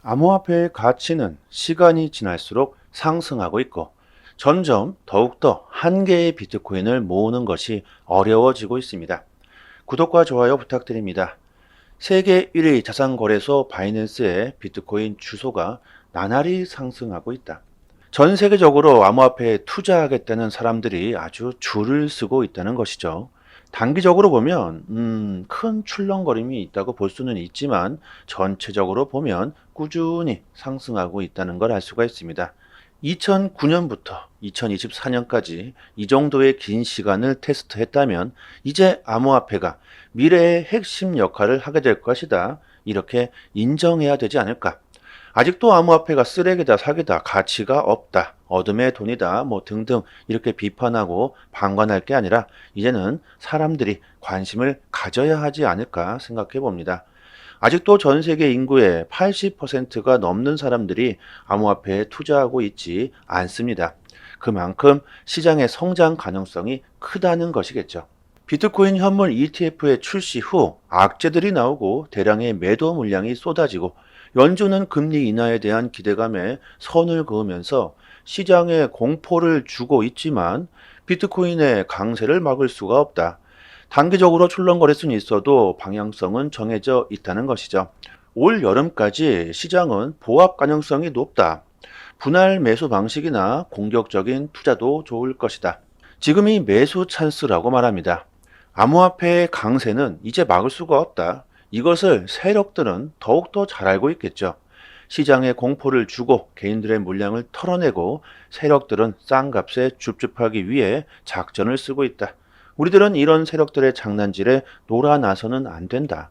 암호화폐의 가치는 시간이 지날수록 상승하고 있고 점점 더욱더 한 개의 비트코인을 모으는 것이 어려워지고 있습니다. 구독과 좋아요 부탁드립니다. 세계 1위 자산거래소 바이낸스의 비트코인 주소가 나날이 상승하고 있다. 전 세계적으로 암호화폐에 투자하겠다는 사람들이 아주 줄을 서고 있다는 것이죠. 단기적으로 보면 큰 출렁거림이 있다고 볼 수는 있지만 전체적으로 보면 꾸준히 상승하고 있다는 걸 알 수가 있습니다. 2009년부터 2024년까지 이 정도의 긴 시간을 테스트했다면 이제 암호화폐가 미래의 핵심 역할을 하게 될 것이다. 이렇게 인정해야 되지 않을까? 아직도 암호화폐가 쓰레기다, 사기다, 가치가 없다, 어둠의 돈이다, 뭐 등등 이렇게 비판하고 방관할 게 아니라 이제는 사람들이 관심을 가져야 하지 않을까 생각해 봅니다. 아직도 전 세계 인구의 80%가 넘는 사람들이 암호화폐에 투자하고 있지 않습니다. 그만큼 시장의 성장 가능성이 크다는 것이겠죠. 비트코인 현물 ETF의 출시 후 악재들이 나오고 대량의 매도 물량이 쏟아지고 연준은 금리 인하에 대한 기대감에 선을 그으면서 시장에 공포를 주고 있지만 비트코인의 강세를 막을 수가 없다. 단기적으로 출렁거릴 수는 있어도 방향성은 정해져 있다는 것이죠. 올 여름까지 시장은 보합 가능성이 높다. 분할 매수 방식이나 공격적인 투자도 좋을 것이다. 지금이 매수 찬스라고 말합니다. 암호화폐의 강세는 이제 막을 수가 없다. 이것을 세력들은 더욱더 잘 알고 있겠죠. 시장에 공포를 주고 개인들의 물량을 털어내고 세력들은 싼 값에 줍줍하기 위해 작전을 쓰고 있다. 우리들은 이런 세력들의 장난질에 놀아나서는 안 된다.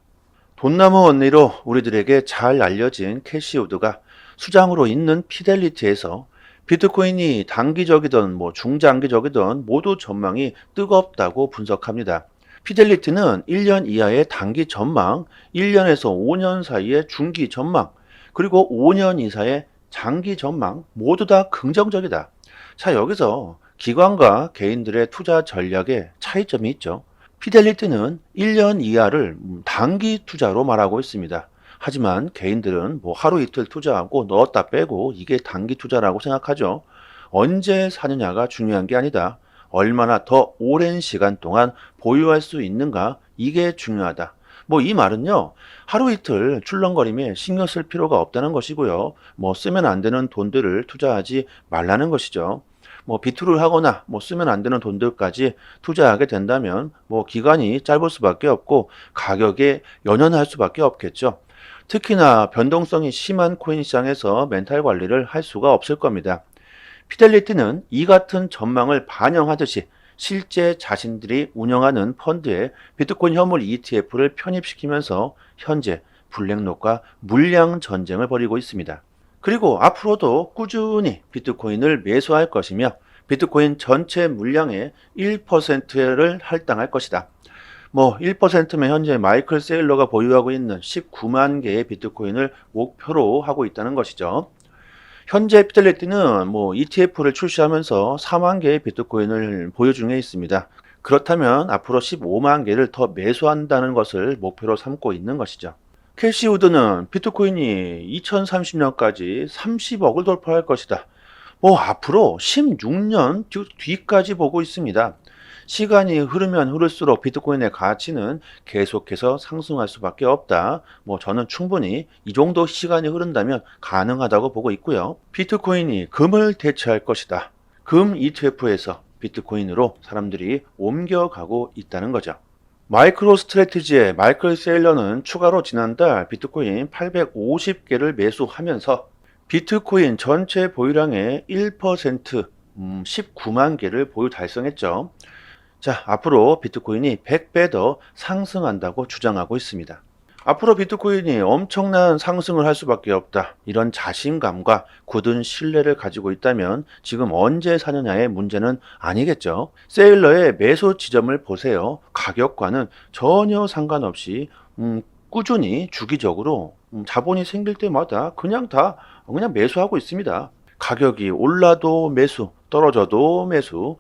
돈나무 언니로 우리들에게 잘 알려진 캐시우드가 수장으로 있는 피델리티에서 비트코인이 단기적이든 중장기적이든 모두 전망이 뜨겁다고 분석합니다. 피델리티는 1년 이하의 단기 전망, 1년에서 5년 사이의 중기 전망, 그리고 5년 이상의 장기 전망 모두 다 긍정적이다. 자, 여기서 기관과 개인들의 투자 전략에 차이점이 있죠. 피델리티는 1년 이하를 단기 투자로 말하고 있습니다. 하지만 개인들은 하루 이틀 투자하고 넣었다 빼고 이게 단기 투자라고 생각하죠. 언제 사느냐가 중요한 게 아니다. 얼마나 더 오랜 시간 동안 보유할 수 있는가 이게 중요하다. 이 말은요. 하루 이틀 출렁거림에 신경 쓸 필요가 없다는 것이고요. 쓰면 안 되는 돈들을 투자하지 말라는 것이죠. 비투를 하거나 쓰면 안 되는 돈들까지 투자하게 된다면 기간이 짧을 수밖에 없고 가격에 연연할 수밖에 없겠죠. 특히나 변동성이 심한 코인 시장에서 멘탈 관리를 할 수가 없을 겁니다. 피델리티는 이 같은 전망을 반영하듯이 실제 자신들이 운영하는 펀드에 비트코인 현물 ETF를 편입시키면서 현재 블랙록과 물량 전쟁을 벌이고 있습니다. 그리고 앞으로도 꾸준히 비트코인을 매수할 것이며 비트코인 전체 물량의 1%를 할당할 것이다. 1%면 현재 마이클 세일러가 보유하고 있는 19만 개의 비트코인을 목표로 하고 있다는 것이죠. 현재 피델리티는 ETF를 출시하면서 4만 개의 비트코인을 보유 중에 있습니다. 그렇다면 앞으로 15만 개를 더 매수한다는 것을 목표로 삼고 있는 것이죠. 캐시우드는 비트코인이 2030년까지 30억을 돌파할 것이다. 앞으로 16년 뒤까지 보고 있습니다. 시간이 흐르면 흐를수록 비트코인의 가치는 계속해서 상승할 수밖에 없다. 저는 충분히 이 정도 시간이 흐른다면 가능하다고 보고 있고요. 비트코인이 금을 대체할 것이다. 금 ETF에서 비트코인으로 사람들이 옮겨가고 있다는 거죠. 마이크로 스트래티지의 마이클 세일러는 추가로 지난달 비트코인 850개를 매수하면서 비트코인 전체 보유량의 1%, 19만 개를 보유 달성했죠. 자, 앞으로 비트코인이 100배 더 상승한다고 주장하고 있습니다. 앞으로 비트코인이 엄청난 상승을 할 수밖에 없다. 이런 자신감과 굳은 신뢰를 가지고 있다면 지금 언제 사느냐의 문제는 아니겠죠. 세일러의 매수 지점을 보세요. 가격과는 전혀 상관없이 꾸준히 주기적으로 자본이 생길 때마다 그냥 매수하고 있습니다. 가격이 올라도 매수, 떨어져도 매수.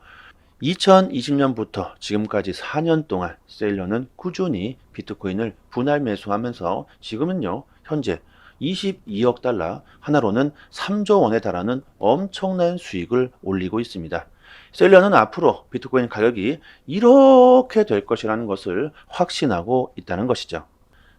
2020년부터 지금까지 4년 동안 세일러는 꾸준히 비트코인을 분할 매수하면서 지금은요, 현재 22억 달러, 하나로는 3조 원에 달하는 엄청난 수익을 올리고 있습니다. 셀러는 앞으로 비트코인 가격이 이렇게 될 것이라는 것을 확신하고 있다는 것이죠.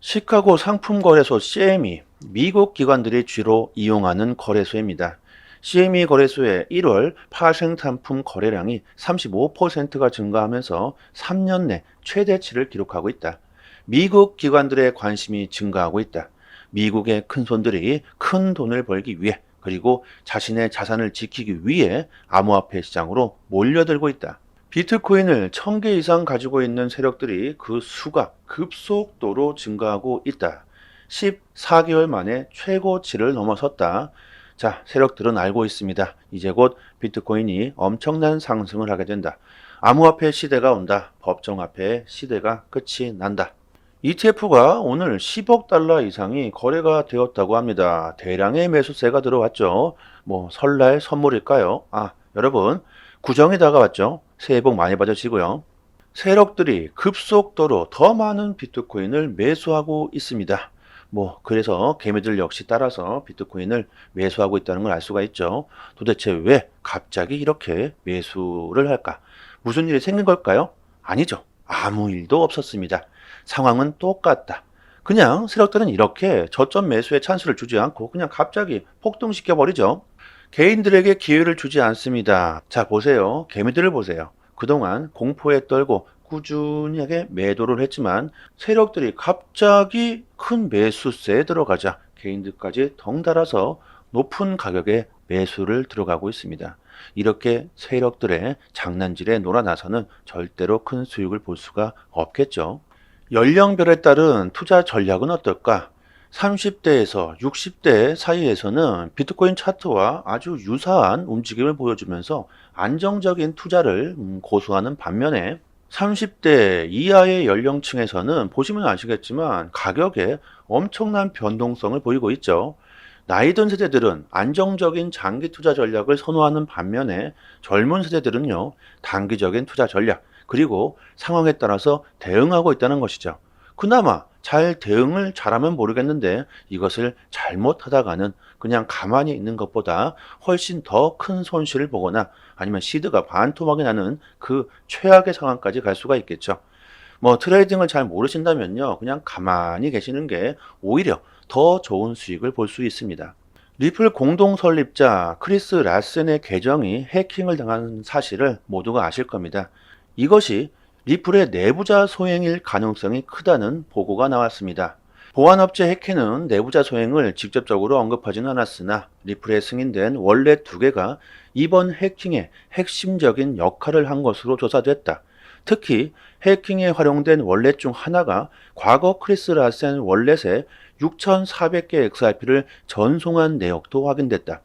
시카고 상품거래소 CME, 미국 기관들이 주로 이용하는 거래소입니다. CME 거래소의 1월 파생상품 거래량이 35%가 증가하면서 3년 내 최대치를 기록하고 있다. 미국 기관들의 관심이 증가하고 있다. 미국의 큰손들이 큰 돈을 벌기 위해, 그리고 자신의 자산을 지키기 위해 암호화폐 시장으로 몰려들고 있다. 비트코인을 1000개 이상 가지고 있는 세력들이 그 수가 급속도로 증가하고 있다. 14개월 만에 최고치를 넘어섰다. 자, 세력들은 알고 있습니다. 이제 곧 비트코인이 엄청난 상승을 하게 된다. 암호화폐 시대가 온다. 법정화폐 시대가 끝이 난다. ETF가 오늘 10억 달러 이상이 거래가 되었다고 합니다. 대량의 매수세가 들어왔죠. 뭐 설날 선물일까요? 여러분, 구정이 다가왔죠. 새해 복 많이 받으시고요. 세력들이 급속도로 더 많은 비트코인을 매수하고 있습니다. 그래서 개미들 역시 따라서 비트코인을 매수하고 있다는 걸 알 수가 있죠. 도대체 왜 갑자기 이렇게 매수를 할까? 무슨 일이 생긴 걸까요? 아니죠. 아무 일도 없었습니다. 상황은 똑같다. 그냥 세력들은 이렇게 저점 매수에 찬스를 주지 않고 그냥 갑자기 폭등시켜 버리죠. 개인들에게 기회를 주지 않습니다. 자, 보세요. 개미들을 보세요. 그동안 공포에 떨고 꾸준하게 매도를 했지만 세력들이 갑자기 큰 매수세에 들어가자 개인들까지 덩달아서 높은 가격에 매수를 들어가고 있습니다. 이렇게 세력들의 장난질에 놀아나서는 절대로 큰 수익을 볼 수가 없겠죠. 연령별에 따른 투자 전략은 어떨까? 30대에서 60대 사이에서는 비트코인 차트와 아주 유사한 움직임을 보여주면서 안정적인 투자를 고수하는 반면에 30대 이하의 연령층에서는 보시면 아시겠지만 가격에 엄청난 변동성을 보이고 있죠. 나이 든 세대들은 안정적인 장기 투자 전략을 선호하는 반면에 젊은 세대들은요, 단기적인 투자 전략, 그리고 상황에 따라서 대응하고 있다는 것이죠. 그나마 잘 대응을 잘하면 모르겠는데 이것을 잘못하다가는 그냥 가만히 있는 것보다 훨씬 더 큰 손실을 보거나 아니면 시드가 반토막이 나는 그 최악의 상황까지 갈 수가 있겠죠. 트레이딩을 잘 모르신다면요, 그냥 가만히 계시는 게 오히려 더 좋은 수익을 볼 수 있습니다. 리플 공동 설립자 크리스 라센의 계정이 해킹을 당한 사실을 모두가 아실 겁니다. 이것이 리플의 내부자 소행일 가능성이 크다는 보고가 나왔습니다. 보안업체 해킹은 내부자 소행을 직접적으로 언급하지는 않았으나 리플에 승인된 월렛 2개가 이번 해킹의 핵심적인 역할을 한 것으로 조사됐다. 특히 해킹에 활용된 월렛 중 하나가 과거 크리스 라센 월렛에 6,400개 XRP를 전송한 내역도 확인됐다.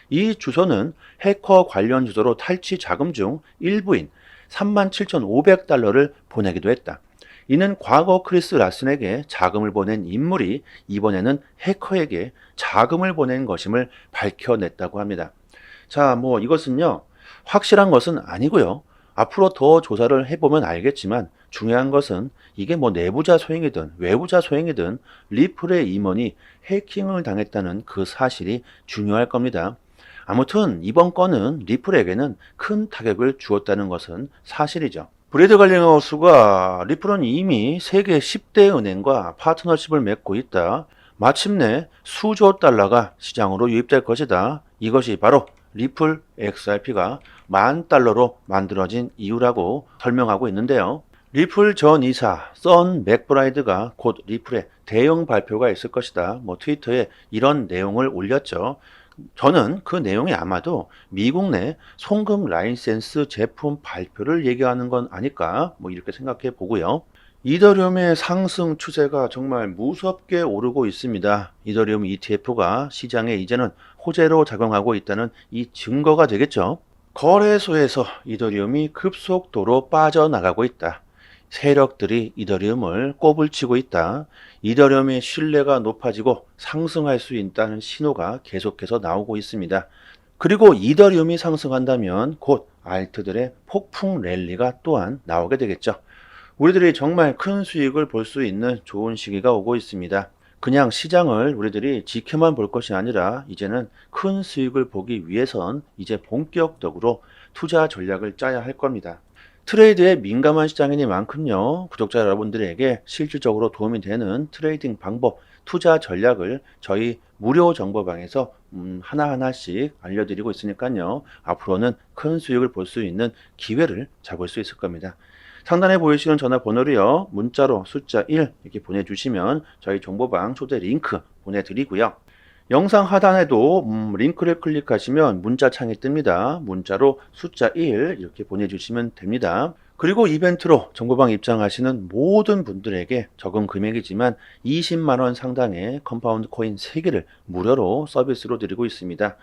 이 주소는 해커 관련 주소로 탈취 자금 중 일부인 37,500달러를 보내기도 했다. 이는 과거 크리스 라슨에게 자금을 보낸 인물이 이번에는 해커에게 자금을 보낸 것임을 밝혀냈다고 합니다. 자, 이것은요, 확실한 것은 아니고요. 앞으로 더 조사를 해보면 알겠지만 중요한 것은 이게 내부자 소행이든 외부자 소행이든 리플의 임원이 해킹을 당했다는 그 사실이 중요할 겁니다. 아무튼 이번 건은 리플에게는 큰 타격을 주었다는 것은 사실이죠. 브래드 갈링하우스가 리플은 이미 세계 10대 은행과 파트너십을 맺고 있다. 마침내 수조 달러가 시장으로 유입될 것이다. 이것이 바로 리플 XRP가 $10,000로 만들어진 이유라고 설명하고 있는데요. 리플 전 이사 선 맥브라이드가 곧 리플의 대형 발표가 있을 것이다. 트위터에 이런 내용을 올렸죠. 저는 그 내용이 아마도 미국 내 송금 라이센스 제품 발표를 얘기하는 건 아닐까 이렇게 생각해 보고요. 이더리움의 상승 추세가 정말 무섭게 오르고 있습니다. 이더리움 ETF가 시장에 이제는 호재로 작용하고 있다는 이 증거가 되겠죠. 거래소에서 이더리움이 급속도로 빠져나가고 있다. 세력들이 이더리움을 꼬불치고 있다. 이더리움의 신뢰가 높아지고 상승할 수 있다는 신호가 계속해서 나오고 있습니다. 그리고 이더리움이 상승한다면 곧 알트들의 폭풍 랠리가 또한 나오게 되겠죠. 우리들이 정말 큰 수익을 볼 수 있는 좋은 시기가 오고 있습니다. 그냥 시장을 우리들이 지켜만 볼 것이 아니라 이제는 큰 수익을 보기 위해선 이제 본격적으로 투자 전략을 짜야 할 겁니다. 트레이드에 민감한 시장이니만큼요, 구독자 여러분들에게 실질적으로 도움이 되는 트레이딩 방법, 투자 전략을 저희 무료 정보방에서 하나하나씩 알려드리고 있으니까요, 앞으로는 큰 수익을 볼 수 있는 기회를 잡을 수 있을 겁니다. 상단에 보이시는 전화번호로요, 문자로 숫자 1 이렇게 보내주시면 저희 정보방 초대 링크 보내드리고요. 영상 하단에도 링크를 클릭하시면 문자창이 뜹니다. 문자로 숫자 1 이렇게 보내주시면 됩니다. 그리고 이벤트로 정보방 입장하시는 모든 분들에게 적은 금액이지만 20만 원 상당의 컴파운드 코인 3개를 무료로 서비스로 드리고 있습니다.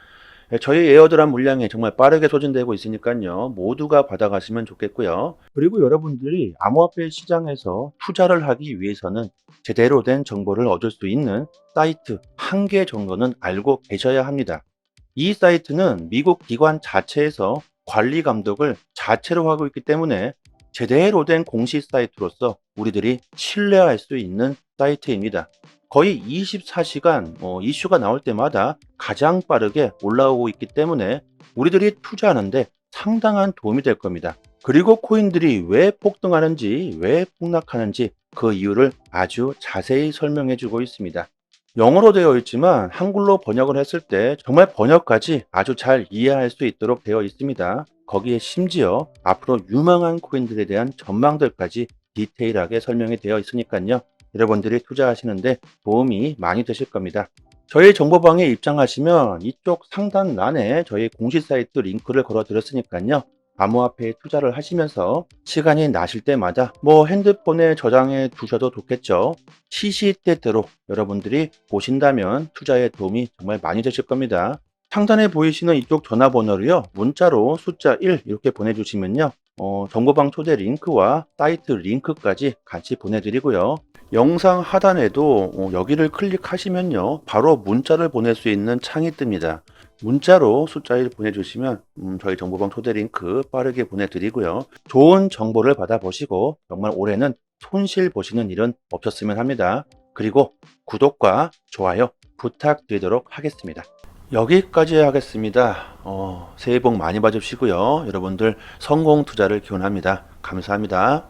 저희 에어드랍 물량이 정말 빠르게 소진되고 있으니까요. 모두가 받아가시면 좋겠고요. 그리고 여러분들이 암호화폐 시장에서 투자를 하기 위해서는 제대로 된 정보를 얻을 수 있는 사이트 한 개 정도는 알고 계셔야 합니다. 이 사이트는 미국 기관 자체에서 관리 감독을 자체로 하고 있기 때문에 제대로 된 공식 사이트로서 우리들이 신뢰할 수 있는 사이트입니다. 거의 24시간 이슈가 나올 때마다 가장 빠르게 올라오고 있기 때문에 우리들이 투자하는데 상당한 도움이 될 겁니다. 그리고 코인들이 왜 폭등하는지, 왜 폭락하는지 그 이유를 아주 자세히 설명해 주고 있습니다. 영어로 되어 있지만 한글로 번역을 했을 때 정말 번역까지 아주 잘 이해할 수 있도록 되어 있습니다. 거기에 심지어 앞으로 유망한 코인들에 대한 전망들까지 디테일하게 설명이 되어 있으니까요. 여러분들이 투자하시는데 도움이 많이 되실 겁니다. 저희 정보방에 입장하시면 이쪽 상단란에 저희 공식 사이트 링크를 걸어 드렸으니까요. 암호화폐에 투자를 하시면서 시간이 나실 때마다 핸드폰에 저장해 두셔도 좋겠죠. 시시때때로 여러분들이 보신다면 투자에 도움이 정말 많이 되실 겁니다. 상단에 보이시는 이쪽 전화번호로요, 문자로 숫자 1 이렇게 보내주시면요, 정보방 초대 링크와 사이트 링크까지 같이 보내드리고요. 영상 하단에도 여기를 클릭하시면요, 바로 문자를 보낼 수 있는 창이 뜹니다. 문자로 숫자 1 보내주시면 저희 정보방 초대 링크 빠르게 보내드리고요. 좋은 정보를 받아보시고 정말 올해는 손실 보시는 일은 없었으면 합니다. 그리고 구독과 좋아요 부탁드리도록 하겠습니다. 여기까지 하겠습니다. 새해 복 많이 받으시고요. 여러분들 성공 투자를 기원합니다. 감사합니다.